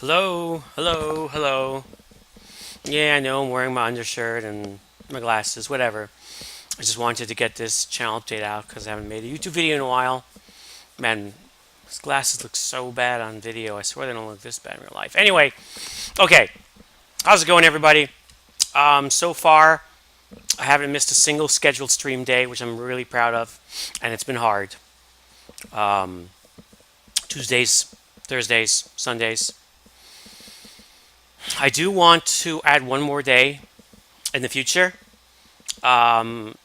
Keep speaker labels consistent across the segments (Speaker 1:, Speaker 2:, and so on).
Speaker 1: Hello, hello, hello. Yeah, I know I'm wearing my undershirt and my glasses, whatever. I just wanted to get this channel update out because I haven't made a YouTube video in a while. Man, these glasses look so bad on video. I swear they don't look this bad in real life. Anyway, okay. How's it going, everybody? So far, I haven't missed a single scheduled stream day, which I'm really proud of, and it's been hard. Um, Tuesdays, Thursdays, Sundays. I do want to add one more day in the future. Um,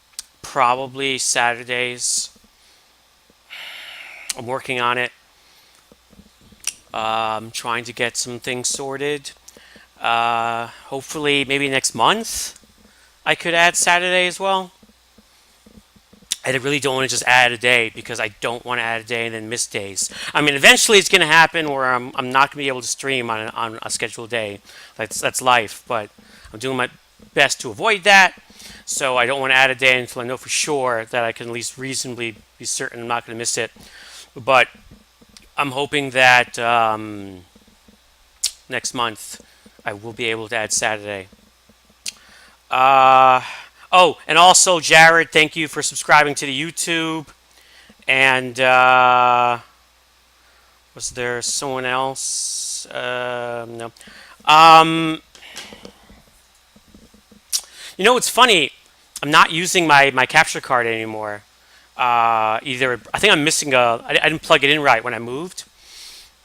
Speaker 1: Probably Saturdays. I'm working on it. Trying to get some things sorted. Hopefully, maybe next month I could add Saturday as well. I really don't want to just add a day because I don't want to add a day and then miss days. I mean, eventually it's going to happen where I'm not going to be able to stream on a scheduled day. That's life, but I'm doing my best to avoid that. So I don't want to add a day until I know for sure that I can at least reasonably be certain I'm not going to miss it. But I'm hoping that next month I will be able to add Saturday. Uh, oh, and also Jared, thank you for subscribing to the YouTube. And was there someone else? No. Um, it's funny. I'm not using my capture card anymore. Either I think I'm missing I didn't plug it in right when I moved,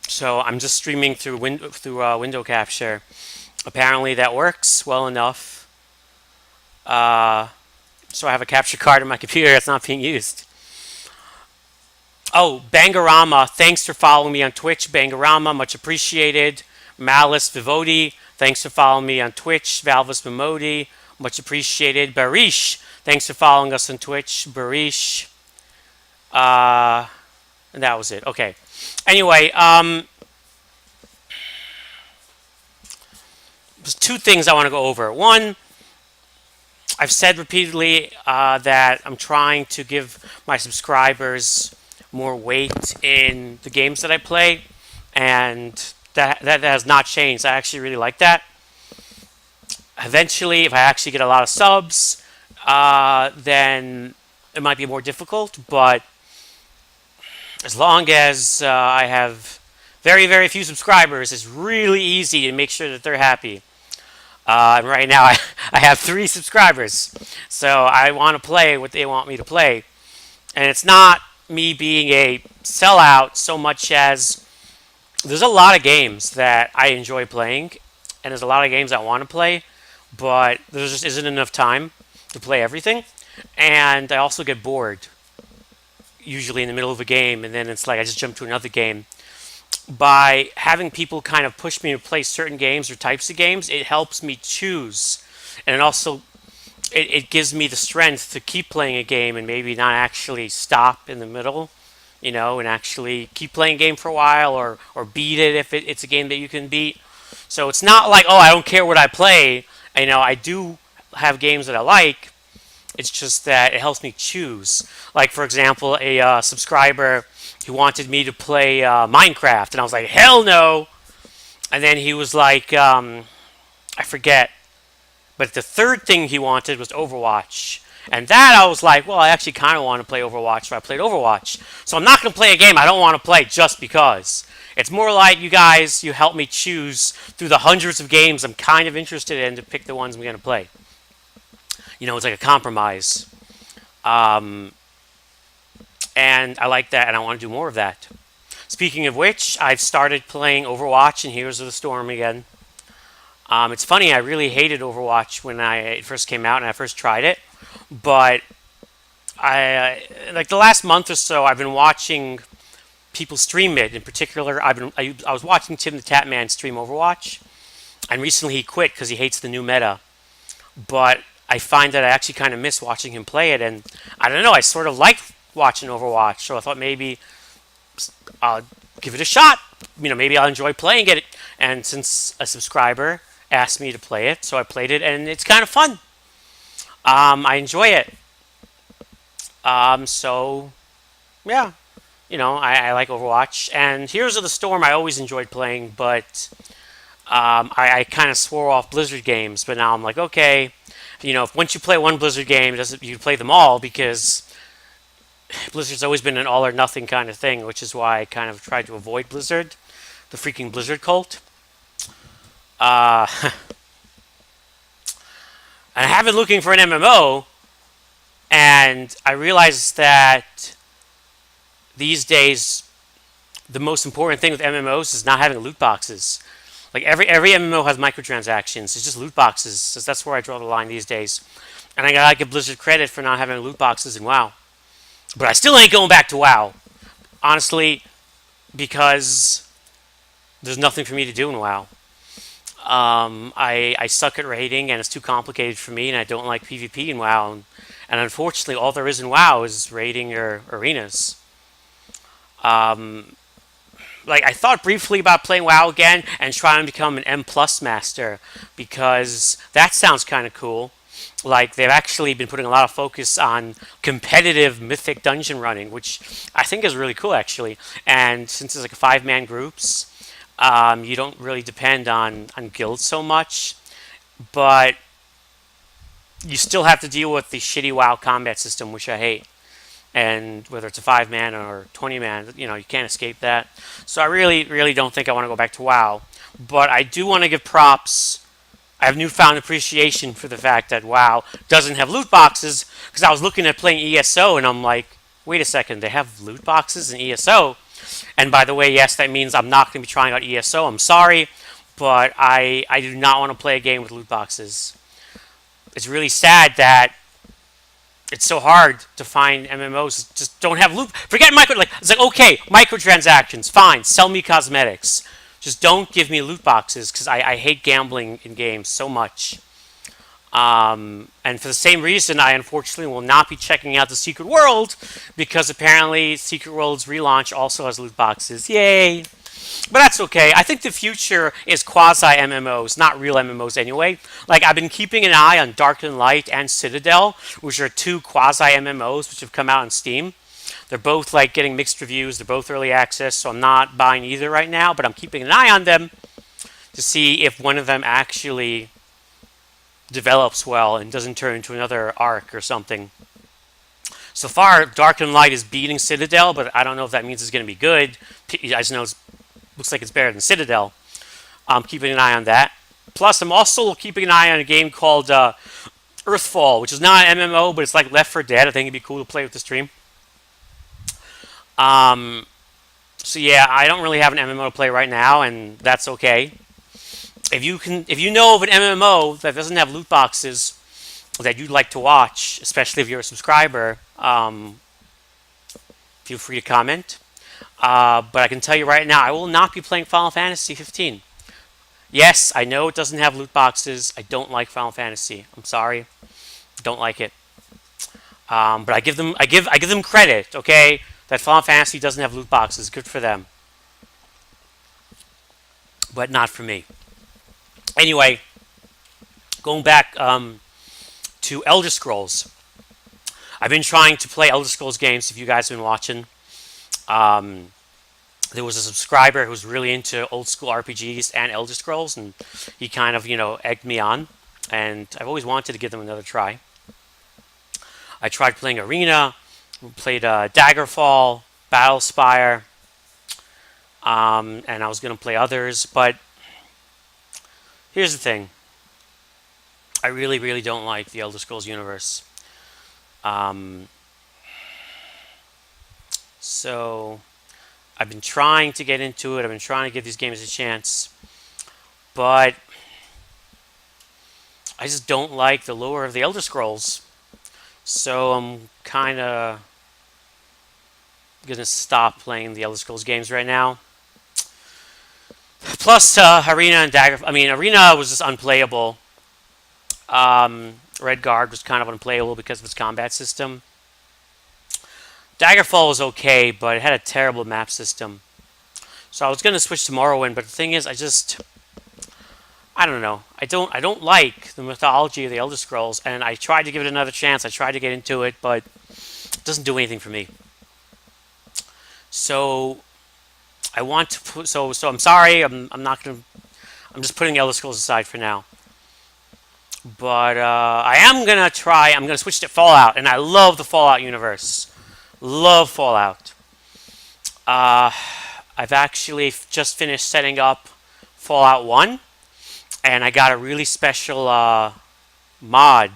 Speaker 1: so I'm just streaming through window capture. Apparently that works well enough. Uh, so I have a capture card on my computer that's not being used. Oh, Bangarama, thanks for following me on Twitch. Bangarama, much appreciated. Malice Vivodi, thanks for following me on Twitch. Valvis Mimodi, much appreciated. Barish, thanks for following us on Twitch. Barish. Uh, and that was it. Okay. Anyway, there's two things I want to go over. One, I've said repeatedly that I'm trying to give my subscribers more weight in the games that I play, and that has not changed. I actually really like that. Eventually, if I actually get a lot of subs, then it might be more difficult. But as long as I have very, very few subscribers, it's really easy to make sure that they're happy. And right now, I have 3 subscribers, so I want to play what they want me to play. And it's not me being a sellout so much as there's a lot of games that I enjoy playing, and there's a lot of games I want to play, but there just isn't enough time to play everything. And I also get bored, usually in the middle of a game, and then it's like I just jump to another game. By having people kind of push me to play certain games or types of games, it helps me choose. And it also it gives me the strength to keep playing a game and maybe not actually stop in the middle, and actually keep playing a game for a while or beat it if it's a game that you can beat. So it's not like, oh, I don't care what I play. I do have games that I like. It's just that it helps me choose. Like, for example, a subscriber who wanted me to play Minecraft, and I was like, hell no. And then he was like, I forget. But the third thing he wanted was Overwatch. And that I was like, well, I actually kind of want to play Overwatch, so I played Overwatch. So I'm not going to play a game I don't want to play just because. It's more like you guys, you help me choose through the hundreds of games I'm kind of interested in to pick the ones I'm going to play. It's like a compromise. Um, and I like that, and I want to do more of that. Speaking of which, I've started playing Overwatch and Heroes of the Storm again. It's funny, I really hated Overwatch when it first came out and I first tried it, but like the last month or so, I've been watching people stream it. In particular, I was watching Tim the Tatman stream Overwatch, and recently he quit because he hates the new meta. But I find that I actually kind of miss watching him play it, and I don't know, I sort of like watching Overwatch, so I thought maybe I'll give it a shot. Maybe I'll enjoy playing it. And since a subscriber asked me to play it, so I played it, and it's kind of fun. I enjoy it. So yeah, I like Overwatch. And Heroes of the Storm I always enjoyed playing, but I kind of swore off Blizzard games, but now I'm like, okay, if once you play one Blizzard game, it doesn't you play them all because Blizzard's always been an all or nothing kind of thing, which is why I kind of tried to avoid Blizzard, the freaking Blizzard cult. Uh, I have been looking for an MMO, and I realized that these days the most important thing with MMOs is not having loot boxes. Like every MMO has microtransactions. It's just loot boxes. So that's where I draw the line these days. And I gotta give Blizzard credit for not having loot boxes in WoW. But I still ain't going back to WoW. Honestly, because there's nothing for me to do in WoW. I suck at raiding and it's too complicated for me and I don't like PvP in WoW. And unfortunately, all there is in WoW is raiding or arenas. Um, like I thought briefly about playing WoW again and trying to become an M plus master because that sounds kind of cool. Like they've actually been putting a lot of focus on competitive mythic dungeon running, which I think is really cool actually. And since it's like 5-man groups, you don't really depend on guilds so much, but you still have to deal with the shitty WoW combat system, which I hate. And whether it's a 5-man or 20-man, you can't escape that. So I really, really don't think I want to go back to WoW. But I do want to give props. I have newfound appreciation for the fact that WoW doesn't have loot boxes, because I was looking at playing ESO and I'm like, wait a second, they have loot boxes in ESO? And by the way, yes, that means I'm not going to be trying out ESO. I'm sorry, but I do not want to play a game with loot boxes. It's really sad that it's so hard to find MMOs that just don't have loot. Forget it's like, okay, microtransactions, fine, sell me cosmetics. Just don't give me loot boxes because I hate gambling in games so much. And for the same reason, I unfortunately will not be checking out the Secret World because apparently Secret World's relaunch also has loot boxes. Yay! But that's okay. I think the future is quasi MMOs, not real MMOs anyway. Like I've been keeping an eye on Dark and Light and Citadel, which are two quasi MMOs which have come out on Steam. They're both like getting mixed reviews. They're both early access, so I'm not buying either right now, but I'm keeping an eye on them to see if one of them actually develops well and doesn't turn into another Ark or something. So far, Dark and Light is beating Citadel, but I don't know if that means it's going to be good. I just know it looks like it's better than Citadel. I'm keeping an eye on that. Plus, I'm also keeping an eye on a game called Earthfall, which is not an MMO, but it's like Left 4 Dead. I think it'd be cool to play with the stream. So yeah, I don't really have an MMO to play right now, and that's okay. If you know of an MMO that doesn't have loot boxes that you'd like to watch, especially if you're a subscriber, feel free to comment. But I can tell you right now, I will not be playing Final Fantasy 15. Yes, I know it doesn't have loot boxes. I don't like Final Fantasy. I'm sorry, don't like it. But I give them credit. Okay, that Final Fantasy doesn't have loot boxes. Good for them, but not for me. Anyway, going back to Elder Scrolls. I've been trying to play Elder Scrolls games. If you guys have been watching, there was a subscriber who was really into old school RPGs and Elder Scrolls, and he kind of egged me on. And I've always wanted to give them another try. I tried playing Arena, played Daggerfall, Battlespire, and I was going to play others, but here's the thing. I really, really don't like the Elder Scrolls universe. So I've been trying to get into it. I've been trying to give these games a chance, but I just don't like the lore of the Elder Scrolls. So I'm kind of going to stop playing the Elder Scrolls games right now. Plus, Arena and Arena was just unplayable. Redguard was kind of unplayable because of its combat system. Daggerfall was okay, but it had a terrible map system. So I was going to switch to Morrowind, but the thing is, I don't know. I don't like the mythology of the Elder Scrolls, and I tried to give it another chance. I tried to get into it, but it doesn't do anything for me. So I want to. So I'm sorry. I'm not I'm just putting Elder Scrolls aside for now. But I am gonna try. I'm gonna switch to Fallout, and I love the Fallout universe. Love Fallout. Uh, I've actually just finished setting up Fallout 1, and I got a really special mod.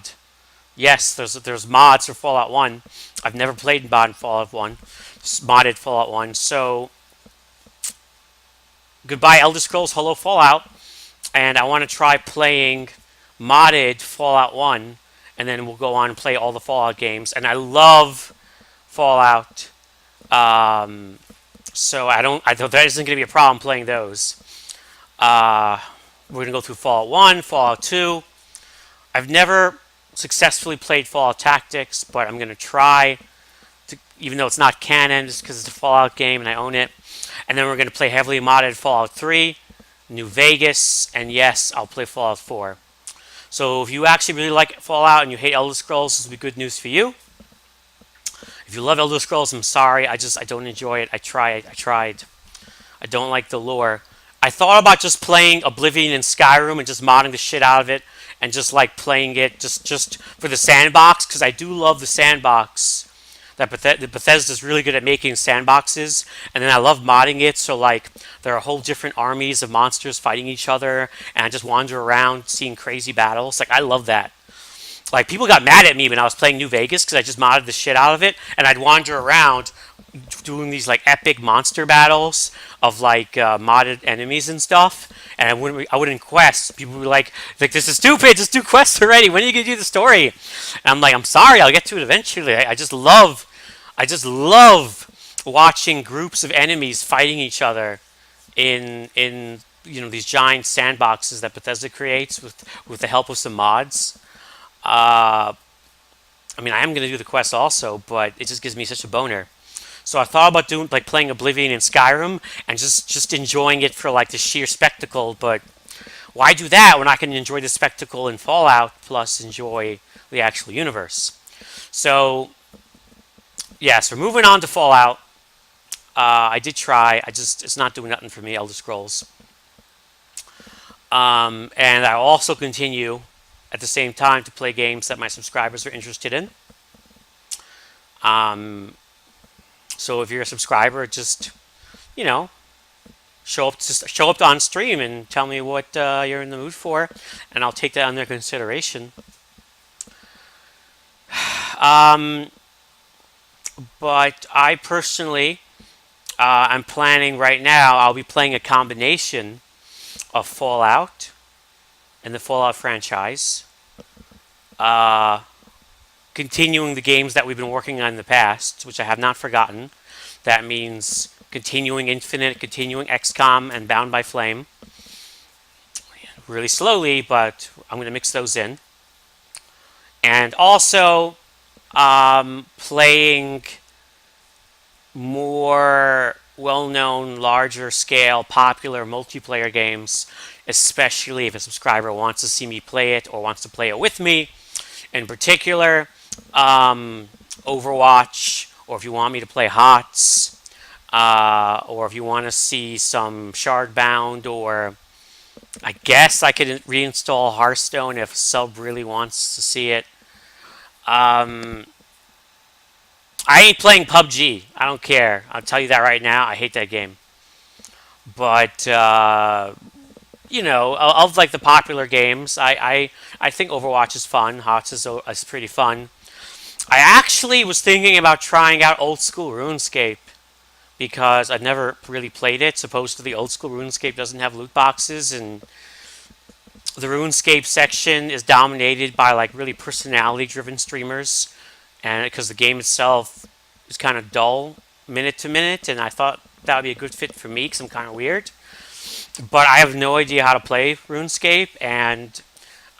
Speaker 1: Yes, there's mods for Fallout 1. I've never played mod Fallout 1, modded Fallout 1. So goodbye Elder Scrolls, hello Fallout, and I want to try playing modded Fallout 1, and then we'll go on and play all the Fallout games. And I love Fallout, so I thought that isn't going to be a problem playing those. We're going to go through Fallout 1, Fallout 2. I've never successfully played Fallout Tactics, but I'm going to try, even though it's not canon, just because it's a Fallout game and I own it. And then we're going to play heavily modded Fallout 3, New Vegas, and yes, I'll play Fallout 4. So if you actually really like Fallout and you hate Elder Scrolls, this will be good news for you. If you love Elder Scrolls, I'm sorry. I don't enjoy it. I tried. I don't like the lore. I thought about just playing Oblivion and Skyrim and just modding the shit out of it and just like playing it just for the sandbox, because I do love the sandbox. Bethesda's really good at making sandboxes, and then I love modding it, so like there are whole different armies of monsters fighting each other, and I just wander around seeing crazy battles. Like, I love that. Like, people got mad at me when I was playing New Vegas because I just modded the shit out of it, and I'd wander around doing these like epic monster battles of like modded enemies and stuff, and I wouldn't quest. People would be like this is stupid, just do quests already. When are you gonna do the story? And I'm like, I'm sorry, I'll get to it eventually. I just love watching groups of enemies fighting each other in these giant sandboxes that Bethesda creates with the help of some mods. I mean, I am going to do the quest also, but it just gives me such a boner. So I thought about doing like playing Oblivion and Skyrim and just enjoying it for like the sheer spectacle. But why do that when I can enjoy the spectacle in Fallout plus enjoy the actual universe? So yes, we're moving on to Fallout. I did try. It's not doing nothing for me. Elder Scrolls. And I also continue at the same time to play games that my subscribers are interested in. So if you're a subscriber, just show up on stream and tell me what you're in the mood for, and I'll take that under consideration. But I personally, I'm planning right now. I'll be playing a combination of Fallout and the Fallout franchise, continuing the games that we've been working on in the past, which I have not forgotten. That means continuing Infinite, continuing XCOM, and Bound by Flame. Really slowly, but I'm going to mix those in. And also playing more well-known, larger-scale, popular multiplayer games, especially if a subscriber wants to see me play it or wants to play it with me. In particular, Overwatch, or if you want me to play HOTS, or if you want to see some Shardbound, or I guess I could reinstall Hearthstone if a sub really wants to see it. I ain't playing PUBG. I don't care. I'll tell you that right now. I hate that game. But of like the popular games, I think Overwatch is fun. HOTS is pretty fun. I actually was thinking about trying out old school RuneScape because I've never really played it. Supposedly, old school RuneScape doesn't have loot boxes, and the RuneScape section is dominated by like really personality-driven streamers, and because the game itself is kind of dull minute to minute, and I thought that would be a good fit for me because I'm kind of weird. But I have no idea how to play RuneScape, and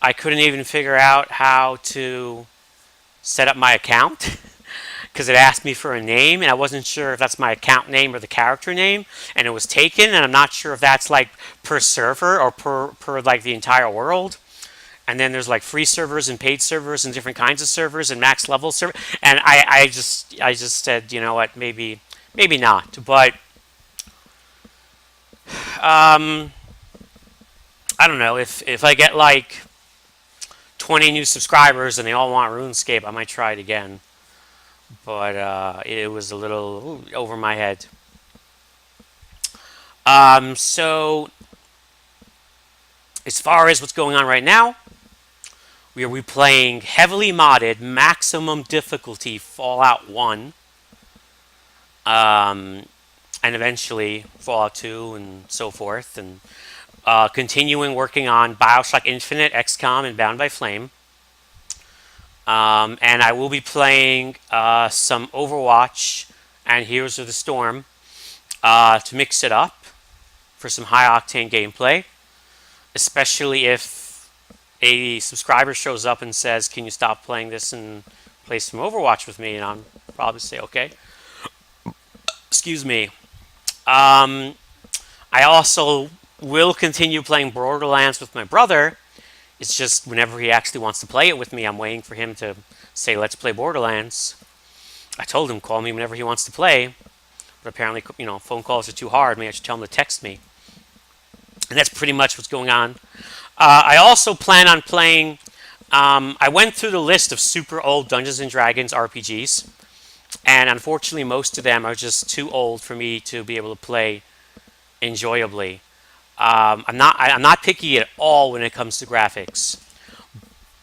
Speaker 1: I couldn't even figure out how to set up my account because it asked me for a name, and I wasn't sure if that's my account name or the character name, and it was taken, and I'm not sure if that's like per server or per like the entire world. And then there's like free servers and paid servers and different kinds of servers and max level server, and I just said, you know what, maybe not. But I I don't know if I get like 20 new subscribers and they all want RuneScape, I might try it again. But it was a little over my head. So as far as what's going on right now, we are replaying heavily modded maximum difficulty Fallout 1, and eventually Fallout 2 and so forth, and continuing working on Bioshock Infinite, XCOM, and Bound by Flame. And I will be playing some Overwatch and Heroes of the Storm to mix it up for some high octane gameplay, especially if a subscriber shows up and says, "Can you stop playing this and play some Overwatch with me?" And I'll probably say, "Okay." Excuse me. I also will continue playing Borderlands with my brother. It's just whenever he actually wants to play it with me, I'm waiting for him to say, "Let's play Borderlands." I told him, call me whenever he wants to play. But apparently, phone calls are too hard. Maybe I should tell him to text me. And that's pretty much what's going on. I also plan on playing... I went through the list of super old Dungeons & Dragons RPGs. And unfortunately, most of them are just too old for me to be able to play enjoyably. I'm not picky at all when it comes to graphics.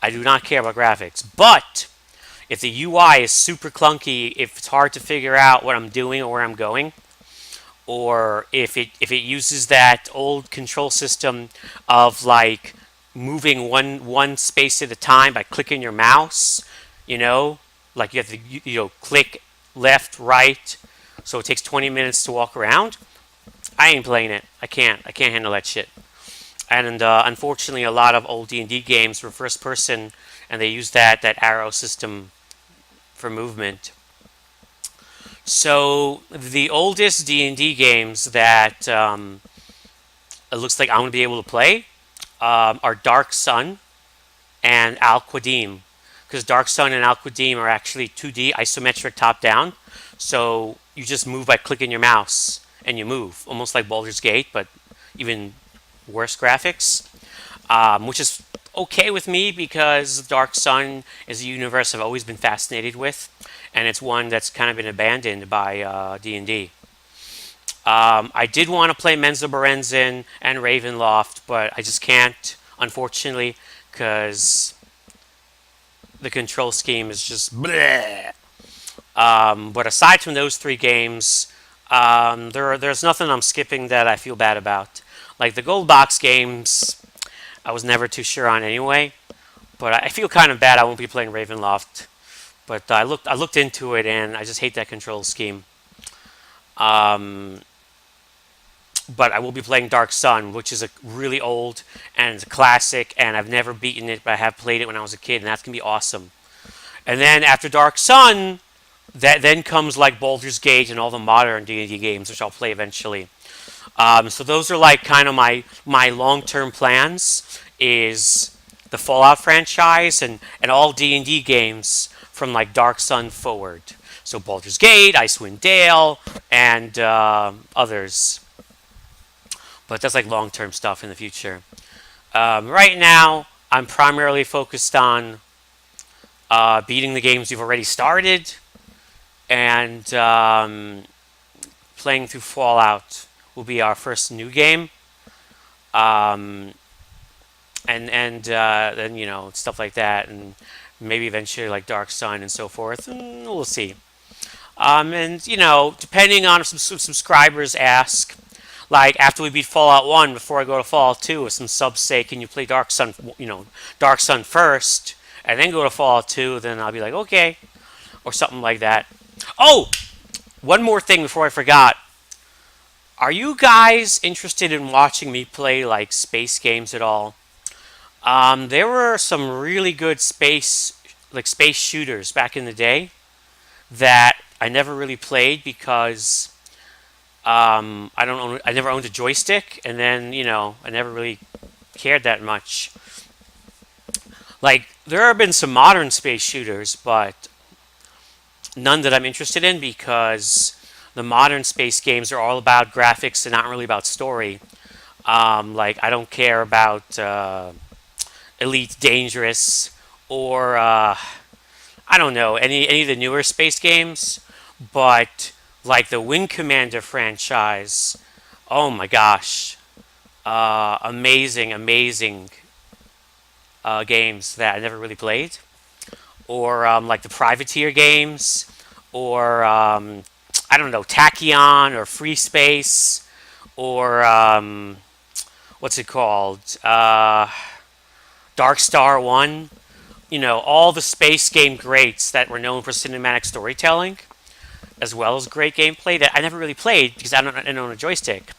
Speaker 1: I do not care about graphics. But if the UI is super clunky, if it's hard to figure out what I'm doing or where I'm going, or if it uses that old control system of like moving one space at a time by clicking your mouse, like you have to click left, right, so it takes 20 minutes to walk around. I ain't playing it. I can't handle that shit. And unfortunately, a lot of old D&D games were first person, and they use that arrow system for movement. So the oldest D&D games that it looks like I'm going to be able to play are Dark Sun and Al Qadim. Because Dark Sun and Al Qadim are actually 2D isometric top-down. So you just move by clicking your mouse, and you move. Almost like Baldur's Gate, but even worse graphics. Which is okay with me because Dark Sun is a universe I've always been fascinated with. And it's one that's kind of been abandoned by D&D. I did want to play Menzo Berenzin and Ravenloft, but I just can't, unfortunately, because the control scheme is just bleh. But aside from those three games, there's nothing I'm skipping that I feel bad about. Like the Gold Box games, I was never too sure on anyway. But I feel kind of bad I won't be playing Ravenloft. But I looked into it, and I just hate that control scheme. But I will be playing Dark Sun, which is a really old and it's a classic, and I've never beaten it, but I have played it when I was a kid, and that's going to be awesome. And then after Dark Sun, that then comes like Baldur's Gate and all the modern D&D games, which I'll play eventually. So those are like kind of my long-term plans, is the Fallout franchise and all D&D games from like Dark Sun forward. So Baldur's Gate, Icewind Dale, and others. But that's like long-term stuff in the future. Right now, I'm primarily focused on beating the games we've already started, and playing through Fallout will be our first new game. And then stuff like that, and maybe eventually like Dark Sun and so forth. And we'll see. And depending on if some subscribers ask, like after we beat Fallout 1, before I go to Fallout 2, if some subs say, "Can you play Dark Sun, Dark Sun first, and then go to Fallout 2?" Then I'll be like, "Okay," or something like that. Oh, one more thing before I forgot. Are you guys interested in watching me play like space games at all? There were some really good space shooters back in the day that I never really played because I never owned a joystick, and then I never really cared that much. Like there have been some modern space shooters, but none that I'm interested in because the modern space games are all about graphics and not really about story. Like I don't care about Elite Dangerous or I don't know any of the newer space games, but like the Wing Commander franchise. Oh my gosh, amazing, amazing games that I never really played, or like the Privateer games, or I don't know, Tachyon or Free Space, or what's it called? Dark Star 1. You know, all the space game greats that were known for cinematic storytelling, as well as great gameplay that I never really played because I don't own a joystick.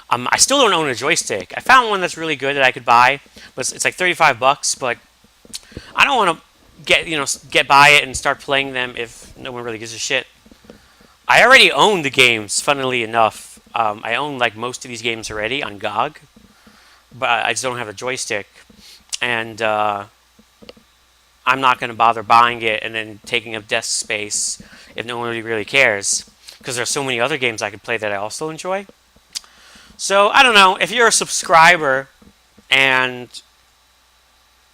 Speaker 1: I still don't own a joystick. I found one that's really good that I could buy, but it's like $35. But I don't want to get by it and start playing them if no one really gives a shit. I already own the games. Funnily enough, I own like most of these games already on GOG, but I just don't have a joystick, and I'm not going to bother buying it and then taking up desk space if no one really cares, because there's so many other games I could play that I also enjoy. So I don't know if you're a subscriber and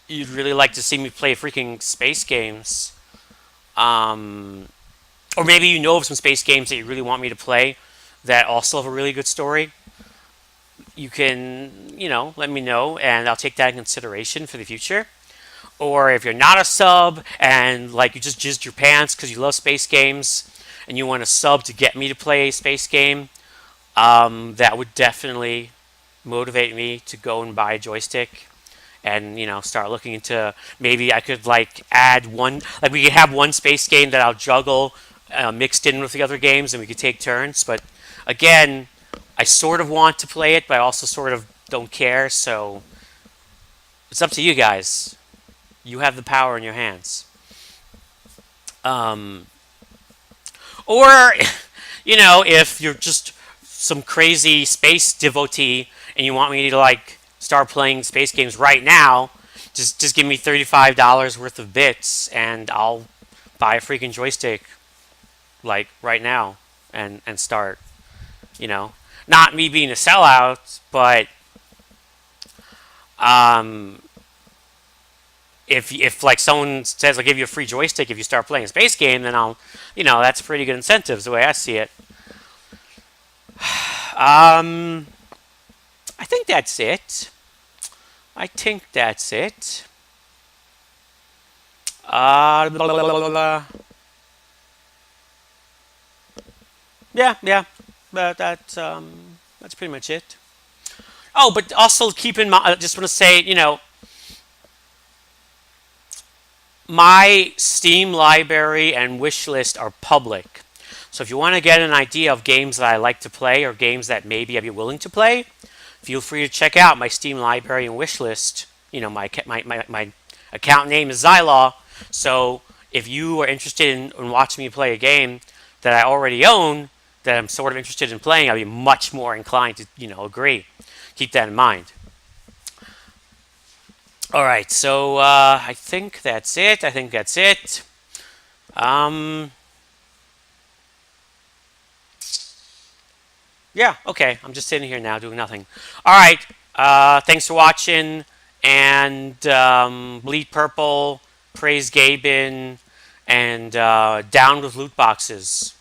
Speaker 1: you'd really like to see me play freaking space games, or maybe you know of some space games that you really want me to play that also have a really good story. You can, let me know, and I'll take that in consideration for the future. Or if you're not a sub and like you just jizzed your pants because you love space games and you want a sub to get me to play a space game, that would definitely motivate me to go and buy a joystick and start looking into maybe I could like add one, like we could have one space game that I'll juggle mixed in with the other games and we could take turns. But again, I sort of want to play it, but I also sort of don't care. So it's up to you guys. You have the power in your hands. Or, if you're just some crazy space devotee and you want me to like start playing space games right now, just give me $35 worth of bits and I'll buy a freaking joystick like right now and start. Not me being a sellout, but if like someone says I'll give you a free joystick if you start playing a space game, then I'll, that's pretty good incentives the way I see it. I think that's it. Blah, blah, blah, blah. Yeah. But that's pretty much it. Oh, but also keep in mind, I just want to say, my Steam library and wish list are public. So if you want to get an idea of games that I like to play or games that maybe I'd be willing to play, feel free to check out my Steam library and wish list. My account name is Zhylaw. So if you are interested in watching me play a game that I already own, that I'm sort of interested in playing, I'll be much more inclined to, agree. Keep that in mind. All right, so I think that's it. Yeah, okay. I'm just sitting here now doing nothing. All right, thanks for watching, and bleed purple, praise Gaben, and down with loot boxes.